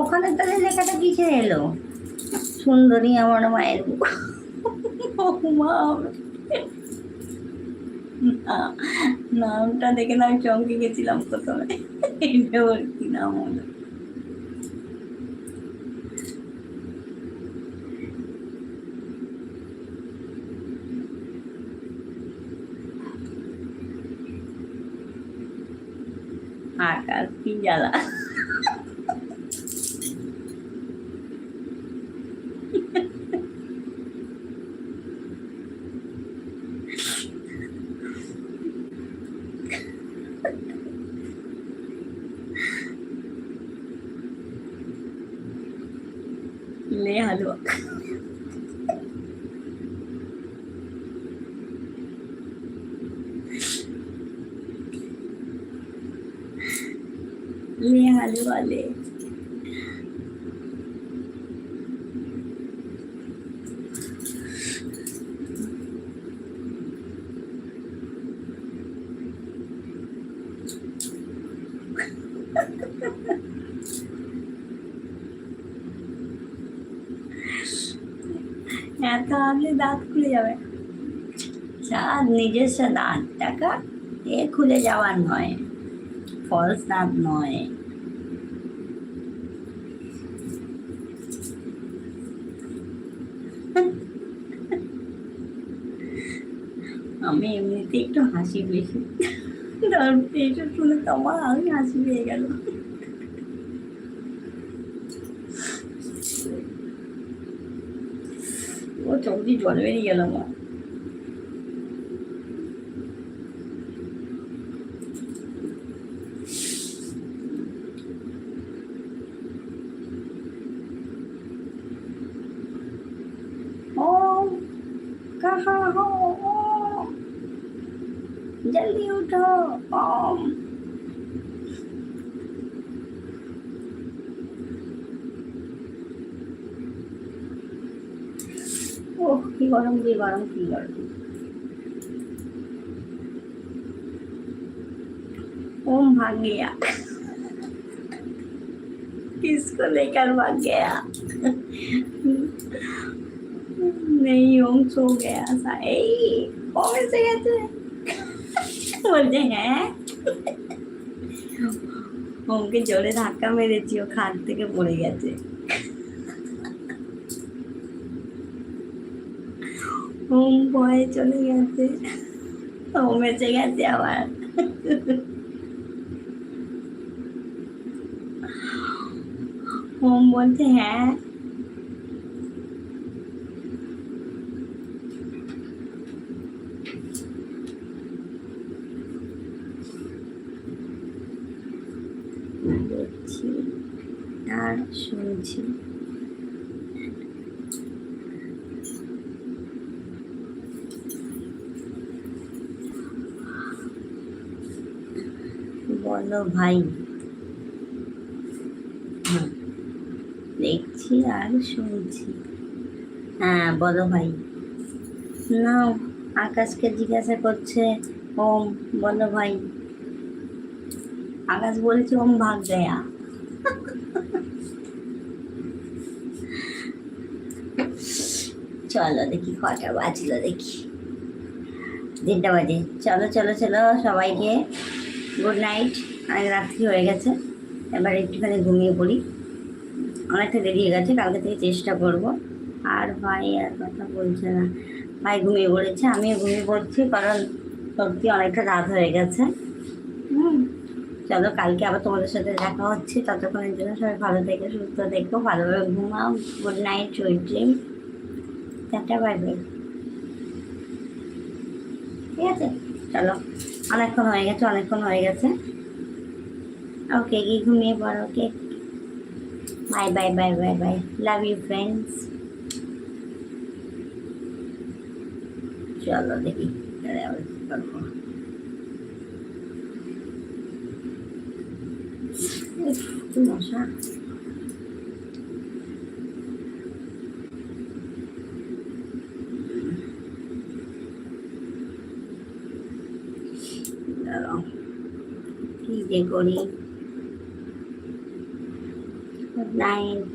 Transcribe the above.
ওখানে তাহলে লেখাটা কিসে এলো? সুন্দরী আমার মায়ের বুক। মা, না, নামটা দেখে না আমি চমকে গেছিলাম প্রথমে। এটা ওর কি নাম হলো? আকাশ কি জ্বালা। লে হালুয়া। লে হালুয়া লে। এত আনলে দাঁত খুলে যাবে। চাঁদ নিজস্ব দাঁত টাকা, এ খুলে যাওয়ার নয়, ফলস দাঁত নয়। আমি এমনিতে একটু হাসি বেশি, তারপরে এইসব শুনে তোমার আমি হাসি পেয়ে গেল। ও চোখ দিয়ে জল বেরিয়ে গেল আমার। ओम कहाँ हो? ओम जल्दी उठो। ओम ओह की गरम की गरम की गरम। ओम भाग गया। किसको लेकर भाग गया? नहीं ओम सो गया था। ओम ऐसे कैसे बोलते हैं? ওমকে জোরে ধাক্কা মেরেছি, ও খাট থেকে পড়ে গেছে। ওম ভয়ে চলে গেছে। ওম এসে গেছে আবার। ওম বলছে হ্যাঁ। দেখছি আর শুনছি। বলো ভাই। দেখছি আর শুনছি। হ্যাঁ বলো ভাই। না, আকাশকে জিজ্ঞাসা করছে ওম বলো ভাই। আকাশ বলছে ওম ভাগ গয়া। চলো দেখি কটা বাজলো, দেখি 3টা বাজে। চলো চলো চলো সবাইকে গুড নাইট। অনেক রাত্রি হয়ে গেছে, এবার একটুখানি ঘুমিয়ে পড়ি। অনেকটা দেরি হয়ে গেছে, কালকে থেকে চেষ্টা করব। আর ভাই আর কথা বলছে না, ভাই ঘুমিয়ে পড়েছে, আমিও ঘুমিয়ে পড়ছি, কারণ সত্যি অনেকটা রাত হয়ে গেছে। হুম, চলো কালকে আবার তোমাদের সাথে দেখা হচ্ছে। ততক্ষণের জন্য সবাই ভালো থেকো, সুস্থ থেকো, ভালোভাবে ঘুমাও। Good night, sweet dream. Tata, bye bye. ঠিক আছে, চলো অনেকক্ষণ হয়ে গেছে, অনেকক্ষণ হয়ে গেছে। ওকে গিয়ে ঘুমিয়ে পড়ো। Okay bye bye bye bye bye. Love you friends. চলো দেখি করবো। কি মশা। দাঁড়াও, কি যে করি। Good night.